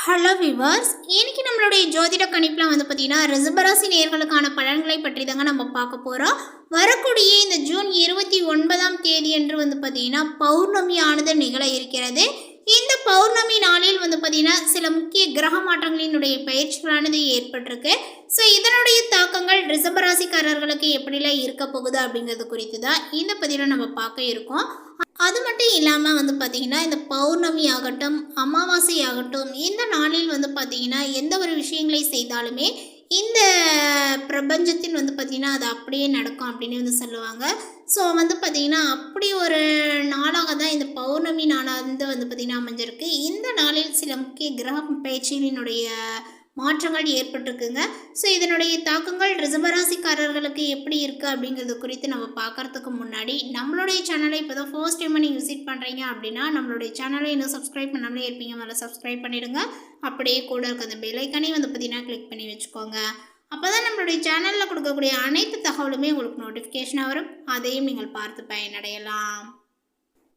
Hello viewers, இன்னைக்கு நம்மளுடைய ஜோதிட கணிப்பில் பார்த்தீங்கன்னா ரிஷபராசி நேயர்களுக்கான பலன்களை பற்றி தாங்க நம்ம பார்க்க போகிறோம். வரக்கூடிய இந்த ஜூன் 29ஆம் தேதி என்று பார்த்தீங்கன்னா பௌர்ணமியானது நிகழ இருக்கிறது. இந்த பௌர்ணமி நாளில் பார்த்தீங்கன்னா சில முக்கிய கிரக மாற்றங்களினுடைய பயிற்சிகளானது ஏற்பட்டிருக்கு. ஸோ இதனுடைய தாக்கங்கள் ரிஷபராசிக்காரர்களுக்கு எப்படிலாம் இருக்க போகுது அப்படிங்கிறது குறித்து தான் இந்த பதிவில் நம்ம பார்க்க இருக்கோம். அது மட்டும் இல்லாமல் பார்த்தீங்கன்னா இந்த பௌர்ணமி ஆகட்டும், அமாவாசை ஆகட்டும், இந்த நாளில் பார்த்தீங்கன்னா எந்த ஒரு விஷயங்களை செய்தாலுமே இந்த பிரபஞ்சத்தின் பார்த்தீங்கன்னா அது அப்படியே நடக்கும் அப்படின்னு சொல்லுவாங்க. ஸோ பார்த்தீங்கன்னா அப்படி ஒரு நாளாக தான் இந்த பௌர்ணமி நாளாக பார்த்தீங்கன்னா அமைஞ்சிருக்கு. இந்த நாளில் சில முக்கிய கிரக பயிற்சிகளினுடைய மாற்றங்கள் ஏற்பட்டிருக்குங்க. ஸோ இதனுடைய தாக்கங்கள் ரிஷபராசிக்காரர்களுக்கு எப்படி இருக்குது அப்படிங்கிறது குறித்து நம்ம பார்க்குறதுக்கு முன்னாடி நம்மளுடைய சேனலை இப்போ தான் ஃபர்ஸ்ட் டைம் நீங்கள் விசிட் பண்ணுறீங்க அப்படின்னா நம்மளுடைய சேனலை இன்னும் சப்ஸ்கிரைப் பண்ணாமலே இருப்பீங்க, மேலே சப்ஸ்கிரைப் பண்ணிவிடுங்க. அப்படியே கூட இருக்க அந்த பெல்லைக்கானே பார்த்தீங்கன்னா கிளிக் பண்ணி வச்சுக்கோங்க. அப்போ தான் நம்மளுடைய சேனலில் கொடுக்கக்கூடிய அனைத்து தகவலுமே உங்களுக்கு நோட்டிஃபிகேஷனாக வரும். அதையும் நீங்கள் பார்த்து பயனடையலாம்.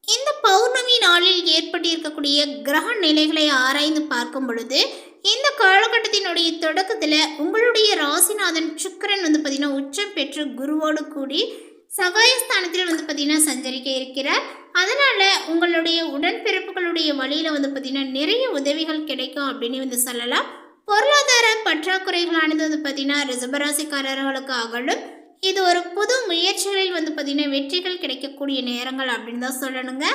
இந்த பௌர்ணமி நாளில் ஏற்பட்டிருக்கக்கூடிய கிரக நிலைகளை ஆராய்ந்து பார்க்கும் பொழுது இந்த காலகட்டத்தினுடைய தொடக்கத்தில் உங்களுடைய ராசிநாதன் சுக்கிரன் பார்த்தீங்கன்னா உச்சம் பெற்று குருவோடு கூடி சகாயஸ்தானத்தில் பார்த்தீங்கன்னா சஞ்சரிக்க இருக்கிறார். அதனால் உங்களுடைய உடன்பிறப்புகளுடைய வழியில் பார்த்தீங்கன்னா நிறைய உதவிகள் கிடைக்கும் அப்படின்னு சொல்லலாம். பொருளாதார பற்றாக்குறைகளானது பார்த்தீங்கன்னா ரிஷபராசிக்காரர்களுக்கு அகலும். இது ஒரு புது முயற்சிகளில் பார்த்தீங்கன்னா வெற்றிகள் கிடைக்கக்கூடிய நேரங்கள் அப்படின்னு தான் சொல்லணுங்க.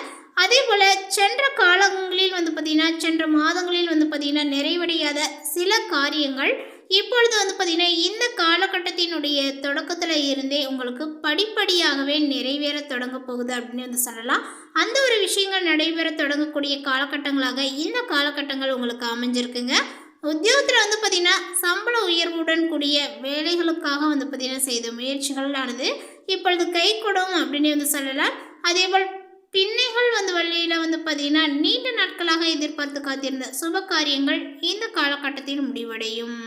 அதே போல் சென்ற காலங்களில் பார்த்தீங்கன்னா சென்ற மாதங்களில் பார்த்தீங்கன்னா நிறைவடையாத சில காரியங்கள் இப்பொழுது பார்த்தீங்கன்னா இந்த காலகட்டத்தினுடைய தொடக்கத்தில் இருந்தே உங்களுக்கு படிப்படியாகவே நிறைவேற தொடங்க போகுது அப்படின்னு சொல்லலாம். அந்த ஒரு விஷயங்கள் நடைபெற தொடங்கக்கூடிய காலகட்டங்களாக இந்த காலகட்டங்கள் உங்களுக்கு அமைஞ்சிருக்குங்க. உத்தியோகத்தில் பார்த்தீங்கன்னா சம்பள உயர்வுடன் கூடிய வேலைகளுக்காக பார்த்தீங்கன்னா செய்த முயற்சிகளானது இப்பொழுது கை கொடும் அப்படின்னு சொல்லலாம். அதேபோல் பின்னைகள் வழியில் பார்த்தீங்கன்னா நீண்ட நாட்களாக எதிர்பார்த்து காத்திருந்த சுப காரியங்கள் இந்த காலகட்டத்தில் முடிவடையும்.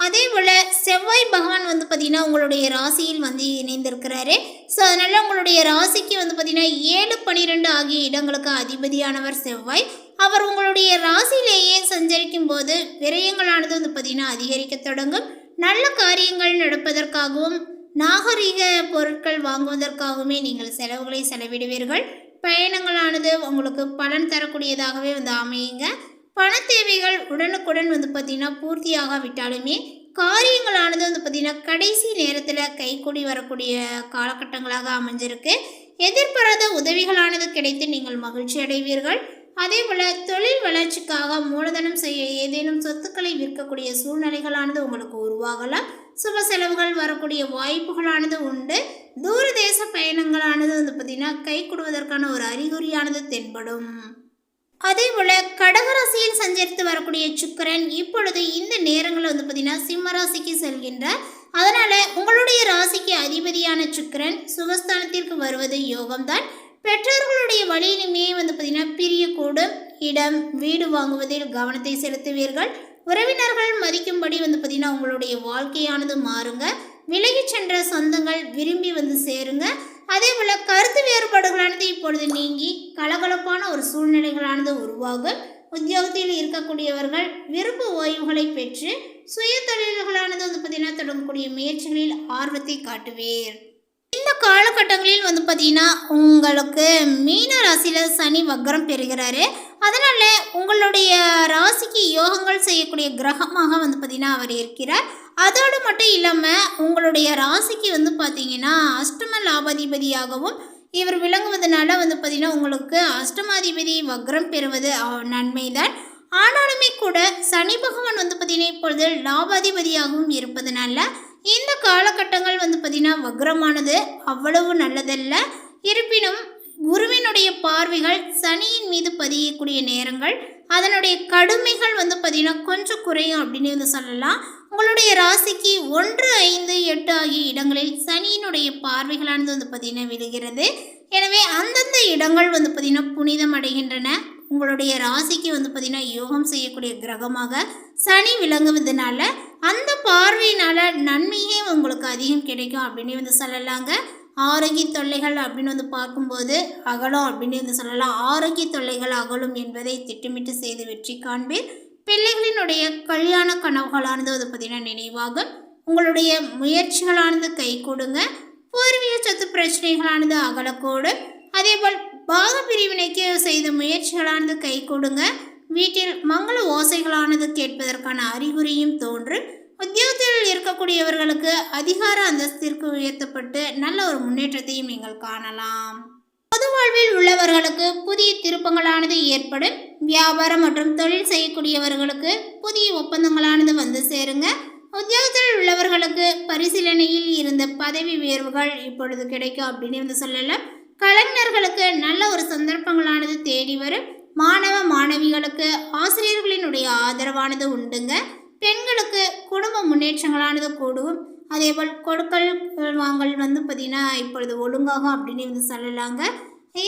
அதே போல் செவ்வாய் பகவான் பார்த்தீங்கன்னா உங்களுடைய ராசியில் இணைந்திருக்கிறாரு. ஸோ அதனால் உங்களுடைய ராசிக்கு பார்த்தீங்கன்னா 7, 12 ஆகிய இடங்களுக்கு அதிபதியானவர் செவ்வாய். அவர் உங்களுடைய ராசியிலேயே சஞ்சரிக்கும் போது விரயங்களானது பார்த்தீங்கன்னா அதிகரிக்க தொடங்கும். நல்ல காரியங்கள் நடப்பதற்காகவும் நாகரிக பொருட்கள் வாங்குவதற்காகவுமே நீங்கள் செலவுகளை செலவிடுவீர்கள். பயணங்களானது உங்களுக்கு பலன் தரக்கூடியதாகவே அமையுங்க. பண தேவைகள் உடனுக்குடன் பார்த்தீங்கன்னா பூர்த்தியாகாவிட்டாலுமே காரியங்களானது பார்த்தீங்கன்னா கடைசி நேரத்தில் கைக்கூடி வரக்கூடிய காலகட்டங்களாக அமைஞ்சிருக்கு. எதிர்பாராத உதவிகளானது கிடைத்து நீங்கள் மகிழ்ச்சி அடைவீர்கள். அதே போல் தொழில் வளர்ச்சிக்காக மூலதனம் செய்ய ஏதேனும் சொத்துக்களை விற்கக்கூடிய சூழ்நிலைகளானது உங்களுக்கு உருவாகலாம். சுப செலவுகள் வரக்கூடிய வாய்ப்புகளானது உண்டு. தூரதேச பயணங்களானது பார்த்தீங்கன்னா கை கொடுவதற்கான ஒரு அறிகுறியானது தென்படும். அதே போல் கடகராசியில் சஞ்சரித்து வரக்கூடிய சுக்கிரன் இப்பொழுது இந்த நேரங்களில் பார்த்தீங்கன்னா சிம்மராசிக்கு செல்கின்றார். அதனால் உங்களுடைய ராசிக்கு அதிபதியான சுக்கிரன் சுகஸ்தானத்திற்கு வருவது யோகம்தான். பெற்றோர்களுடைய வழியிலுமே பார்த்தீங்கன்னா பிரியக்கூடும். இடம் வீடு வாங்குவதில் கவனத்தை செலுத்துவீர்கள். உறவினர்கள் மதிக்கும்படி பார்த்தீங்கன்னா உங்களுடைய வாழ்க்கையானது மாறுங்க. விலகி சென்ற சொந்தங்கள் விரும்பி சேருங்க. அதே போல் கருத்து வேறுபாடுகளானது இப்பொழுது நீங்கி கலகலப்பான ஒரு சூழ்நிலைகளானது உருவாகும். உத்தியோகத்தில் இருக்கக்கூடியவர்கள் விருப்ப ஓய்வுகளை பெற்று சுய தொழில்களானது பார்த்தீங்கன்னா தொடங்கக்கூடிய முயற்சிகளில் ஆர்வத்தை காட்டுவீர். இந்த காலகட்டங்களில் பார்த்தீங்கன்னா உங்களுக்கு மீன ராசியில் சனி வக்ரம் பெறுகிறாரு. அதனால் உங்களுடைய ராசிக்கு யோகங்கள் செய்யக்கூடிய கிரகமாக பார்த்தீங்கன்னா அவர் இருக்கிறார். அதோடு மட்டும் இல்லாமல் உங்களுடைய ராசிக்கு பார்த்தீங்கன்னா அஷ்டம லாபாதிபதியாகவும் இவர் விளங்குவதனால பார்த்தீங்கன்னா உங்களுக்கு அஷ்டமாதிபதி வக்ரம் பெறுவது நன்மைதான். ஆனாலுமே கூட சனி பகவான் பார்த்தீங்கன்னா இப்பொழுது லாபாதிபதியாகவும் இருப்பதனால இந்த காலகட்டங்கள் பார்த்தீங்கன்னா வக்ரமானது அவ்வளவு நல்லதல்ல. இருப்பினும் குருவினுடைய பார்வைகள் சனியின் மீது பதியக்கூடிய நேரங்கள் அதனுடைய கடுமைகள் பார்த்தீங்கன்னா கொஞ்சம் குறையும் அப்படின்னு சொல்லலாம். உங்களுடைய ராசிக்கு 1, 5, 8 ஆகிய இடங்களில் சனியினுடைய பார்வைகளானது பார்த்தீங்கன்னா விழுகிறது. எனவே அந்தந்த இடங்கள் பார்த்தீங்கன்னா புனிதம் அடைகின்றன. உங்களுடைய ராசிக்கு பார்த்தீங்கன்னா யோகம் செய்யக்கூடிய கிரகமாக சனி விளங்குவதனால அந்த பார்வையினால் நன்மையே உங்களுக்கு அதிகம் கிடைக்கும் அப்படின்னு சொல்லலாங்க. ஆரோக்கிய தொல்லைகள் அப்படின்னு வந்து பார்க்கும்போது அகலும் அப்படின்னு வந்து சொல்லலாம். ஆரோக்கிய தொல்லைகள் அகலும் என்பதை திட்டமிட்டு செய்து வெற்றி காண்பீர். பிள்ளைகளினுடைய கல்யாண கனவுகளானது வந்து பார்த்திங்கன்னா நினைவாகும். உங்களுடைய முயற்சிகளானது கை கொடுங்க. பூர்வீக சொத்து பிரச்சனைகளானது அகலக்கூடும். அதேபோல் பாக பிரிவினைக்கு செய்த முயற்சிகளானது கை கொடுங்க. வீட்டில் மங்கள ஓசைகளானது கேட்பதற்கான அறிகுறியும் தோன்றும். உத்தியோகத்தில் இருக்கக்கூடியவர்களுக்கு அதிகார அந்தஸ்திற்கு உயர்த்தப்பட்டு நல்ல ஒரு முன்னேற்றத்தையும் நீங்கள் காணலாம். பொது வாழ்வில் உள்ளவர்களுக்கு புதிய திருப்பங்களானது ஏற்படும். வியாபாரம் மற்றும் தொழில் செய்யக்கூடியவர்களுக்கு புதிய ஒப்பந்தங்களானது வந்து சேருங்க. உத்தியோகத்தில் உள்ளவர்களுக்கு பரிசீலனையில் இருந்த பதவி உயர்வுகள் இப்பொழுது கிடைக்கும் அப்படின்னு வந்து சொல்லலாம். கலைஞர்களுக்கு நல்ல ஒரு சந்தர்ப்பங்களானது தேடி வரும். மாணவ மாணவிகளுக்கு ஆசிரியர்களினுடைய ஆதரவானது உண்டுங்க. பெண்களுக்கு குடும்ப முன்னேற்றங்களானது கூடும். அதேபோல் கொடுக்கல் வாங்கல் வந்து பார்த்திங்கன்னா இப்பொழுது ஒழுங்காகும் அப்படின்னு வந்து சொல்லலாங்க.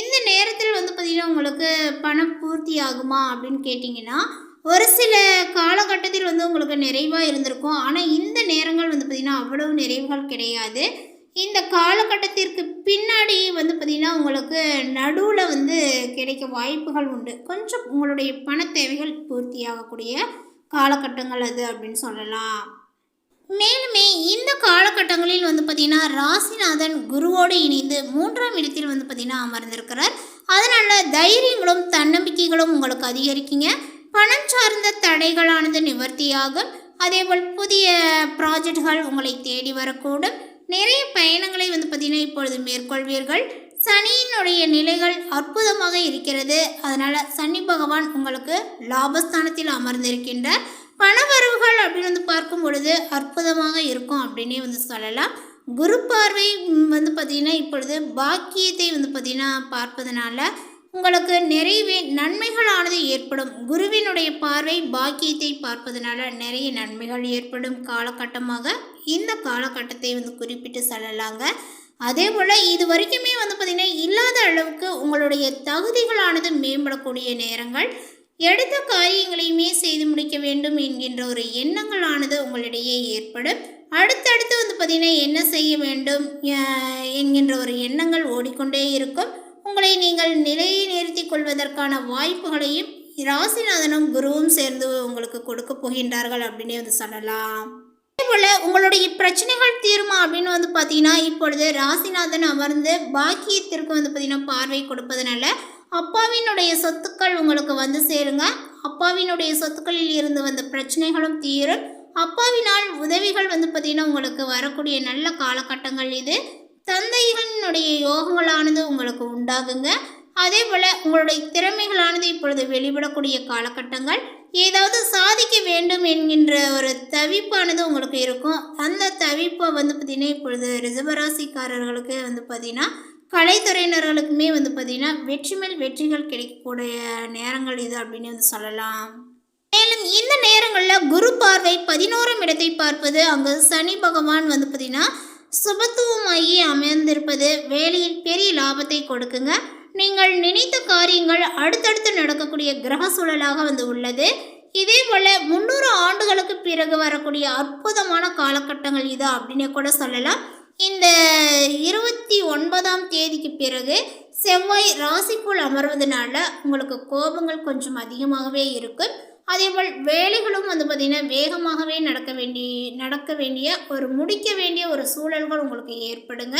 இந்த நேரத்தில் வந்து பார்த்திங்கன்னா உங்களுக்கு பணம் பூர்த்தி ஆகுமா அப்படின்னு கேட்டிங்கன்னா ஒரு சில காலகட்டத்தில் வந்து உங்களுக்கு நிறைவாக இருந்திருக்கும். ஆனால் இந்த நேரங்கள் வந்து பார்த்திங்கன்னா அவ்வளவு நிறைவுகள் கிடையாது. இந்த காலகட்டத்திற்கு பின்னாடி வந்து பார்த்திங்கன்னா உங்களுக்கு நடுவில் வந்து கிடைக்க வாய்ப்புகள் உண்டு. கொஞ்சம் உங்களுடைய பண தேவைகள் பூர்த்தியாகக்கூடிய காலகட்டங்கள் அது அப்படின்னு சொல்லலாம். மேலுமே இந்த காலகட்டங்களில் வந்து பார்த்திங்கன்னா ராசிநாதன் குருவோடு இணைந்து 3ஆம் இடத்தில் வந்து பார்த்திங்கன்னா அமர்ந்திருக்கிறார். அதனால் தைரியங்களும் தன்னம்பிக்கைகளும் உங்களுக்கு அதிகரிக்குங்க. பணம் சார்ந்த தடைகளானது நிவர்த்தியாகும். அதேபோல் புதிய ப்ராஜெக்டுகள் உங்களை தேடி வரக்கூடும். நிறைய பயணங்களை வந்து பார்த்திங்கன்னா இப்பொழுது மேற்கொள்வீர்கள். சனியினுடைய நிலைகள் அற்புதமாக இருக்கிறது. அதனால் சனி பகவான் உங்களுக்கு லாபஸ்தானத்தில் அமர்ந்திருக்கின்றார். பணவரவுகள் அப்படின்னு வந்து பார்க்கும் பொழுது அற்புதமாக இருக்கும் அப்படின்னே வந்து சொல்லலாம். குரு பார்வை வந்து பார்த்திங்கன்னா இப்பொழுது பாக்கியத்தை வந்து பார்த்திங்கன்னா பார்ப்பதனால உங்களுக்கு நிறைய நன்மைகளானது ஏற்படும். குருவினுடைய பார்வை பாக்கியத்தை பார்ப்பதனால நிறைய நன்மைகள் ஏற்படும் காலகட்டமாக இந்த காலகட்டத்தை வந்து குறிப்பிட்டு சொல்லலாங்க. அதே போல் இது வரைக்குமே வந்து பார்த்திங்கன்னா இல்லாத அளவுக்கு உங்களுடைய தகுதிகளானது மேம்படக்கூடிய நேரங்கள். எடுத்த காரியங்களையுமே செய்து முடிக்க வேண்டும் என்கின்ற ஒரு எண்ணங்களானது உங்களிடையே ஏற்படும். அடுத்தடுத்து வந்து பார்த்திங்கன்னா என்ன செய்ய வேண்டும் என்கின்ற ஒரு எண்ணங்கள் ஓடிக்கொண்டே இருக்கும். உங்களை நீங்கள் நிலையை நிறுத்தி கொள்வதற்கான வாய்ப்புகளையும் ராசிநாதனும் குருவும் சேர்ந்து உங்களுக்கு கொடுக்க போகின்றார்கள் அப்படின்னே வந்து சொல்லலாம். அதேபோல் உங்களுடைய பிரச்சனைகள் தீருமா அப்படின்னு வந்து பார்த்தீங்கன்னா இப்பொழுது ராசிநாதன் அமர்ந்து பாக்கியத்திற்கு வந்து பார்த்திங்கன்னா பார்வை கொடுப்பதனால அப்பாவினுடைய சொத்துக்கள் உங்களுக்கு வந்து சேருங்க. அப்பாவினுடைய சொத்துக்களில் இருந்து வந்த பிரச்சனைகளும் தீரும். அப்பாவினால் உதவிகள் வந்து பார்த்திங்கன்னா உங்களுக்கு வரக்கூடிய நல்ல காலகட்டங்கள் இது. தந்தைகளினுடைய யோகங்களானது உங்களுக்கு உண்டாகுங்க. அதே போல் உங்களுடைய திறமைகளானது இப்பொழுது வெளிப்படக்கூடிய காலகட்டங்கள். ஏதாவது சாதிக்க வேண்டும் என்கின்ற ஒரு தவிப்பானது உங்களுக்கு இருக்கும். அந்த தவிப்பை வந்து பார்த்திங்கன்னா இப்பொழுது ரிஷபராசிக்காரர்களுக்கு வந்து பார்த்திங்கன்னா கலைத்துறையினர்களுக்குமே வந்து பார்த்திங்கன்னா வெற்றி மேல் வெற்றிகள் கிடைக்கக்கூடிய நேரங்கள் இது அப்படின்னு வந்து சொல்லலாம். மேலும் இந்த நேரங்களில் குரு பார்வை 11ஆம் இடத்தை பார்ப்பது, அங்கு சனி பகவான் வந்து பார்த்திங்கன்னா சுபத்துவமாகி அமர்ந்திருப்பது வேலையில் பெரிய லாபத்தை கொடுக்குங்க. நீங்கள் நினைத்த காரியங்கள் அடுத்தடுத்து நடக்கக்கூடிய கிரக சூழலாக வந்து உள்ளது. இதே போல் 300 ஆண்டுகளுக்கு பிறகு வரக்கூடிய அற்புதமான காலகட்டங்கள் இது அப்படின்னு கூட சொல்லலாம். இந்த 29ஆம் தேதிக்கு பிறகு செவ்வாய் ராசிக்குள் அமர்வதனால உங்களுக்கு கோபங்கள் கொஞ்சம் அதிகமாகவே இருக்கும். அதேபோல் வேலைகளும் வந்து பார்த்திங்கன்னா வேகமாகவே நடக்க வேண்டிய ஒரு முடிக்க வேண்டிய ஒரு சூழல்கள் உங்களுக்கு ஏற்படுங்க.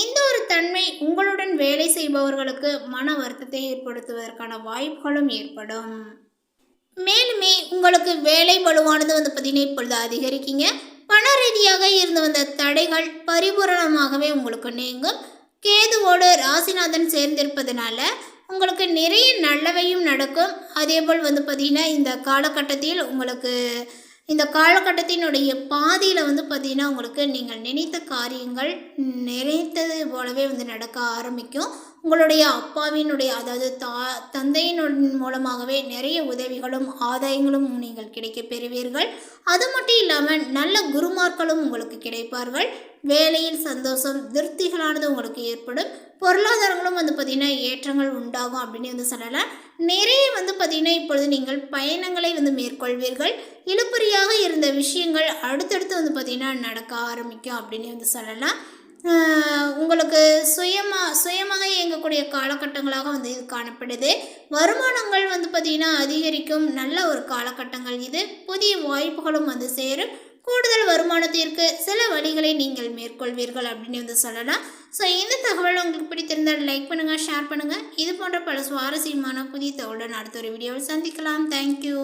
இந்த ஒரு தன்மை உங்களுடன் வேலை செய்பவர்களுக்கு மன வருத்தத்தை ஏற்படுத்துவதற்கான வாய்ப்புகளும் ஏற்படும். மேலுமே உங்களுக்கு வேலை பளுவானது வந்து பார்த்திங்கன்னா இப்பொழுது அதிகரிக்குங்க. பண ரீதியாக இருந்து வந்த தடைகள் பரிபூரணமாகவே உங்களுக்கு நீங்கும். கேதுவோடு ராசிநாதன் சேர்ந்திருப்பதனால உங்களுக்கு நிறைய நல்லவையும் நடக்கும். அதேபோல் வந்து பார்த்திங்கன்னா இந்த காலகட்டத்தில் உங்களுக்கு இந்த காலகட்டத்தினுடைய பாதியில் வந்து பார்த்திங்கன்னா உங்களுக்கு நீங்கள் நினைத்த காரியங்கள் நினைத்தது போலவே வந்து நடக்க ஆரம்பிக்கும். உங்களுடைய அப்பாவினுடைய அதாவது தந்தையின் மூலமாகவே நிறைய உதவிகளும் ஆதாயங்களும் நீங்கள் கிடைக்க பெறுவீர்கள். அது மட்டும் இல்லாமல் நல்ல குருமார்களும் உங்களுக்கு கிடைப்பார்கள். வேலையில் சந்தோஷம் திருப்திகளானது உங்களுக்கு ஏற்படும். பொருளாதாரங்களும் வந்து பார்த்திங்கன்னா ஏற்றங்கள் உண்டாகும் அப்படின்னு வந்து சொல்லலாம். நிறைய வந்து பார்த்திங்கன்னா இப்பொழுது நீங்கள் பயணங்களை வந்து மேற்கொள்வீர்கள். இழுபறியாக இருந்த விஷயங்கள் அடுத்தடுத்து வந்து பார்த்திங்கன்னா நடக்க ஆரம்பிக்கும் அப்படின்னு வந்து சொல்லலாம். உங்களுக்கு சுயமாக இயங்கக்கூடிய காலகட்டங்களாக வந்து இது காணப்படுது. வருமானங்கள் வந்து பார்த்திங்கன்னா அதிகரிக்கும் நல்ல ஒரு காலகட்டங்கள் இது. புதிய வாய்ப்புகளும் வந்து சேரும். கூடுதல் வருமானத்திற்கு சில வழிகளை நீங்கள் மேற்கொள்வீர்கள் அப்படின்னு வந்து சொல்லலாம். ஸோ இந்த தகவல் உங்களுக்கு பிடித்திருந்தால் லைக் பண்ணுங்கள், ஷேர் பண்ணுங்கள். இது போன்ற பல சுவாரஸ்யமான புதிய தகவலுடன் அடுத்த ஒரு வீடியோவில் சந்திக்கலாம். தேங்க்யூ.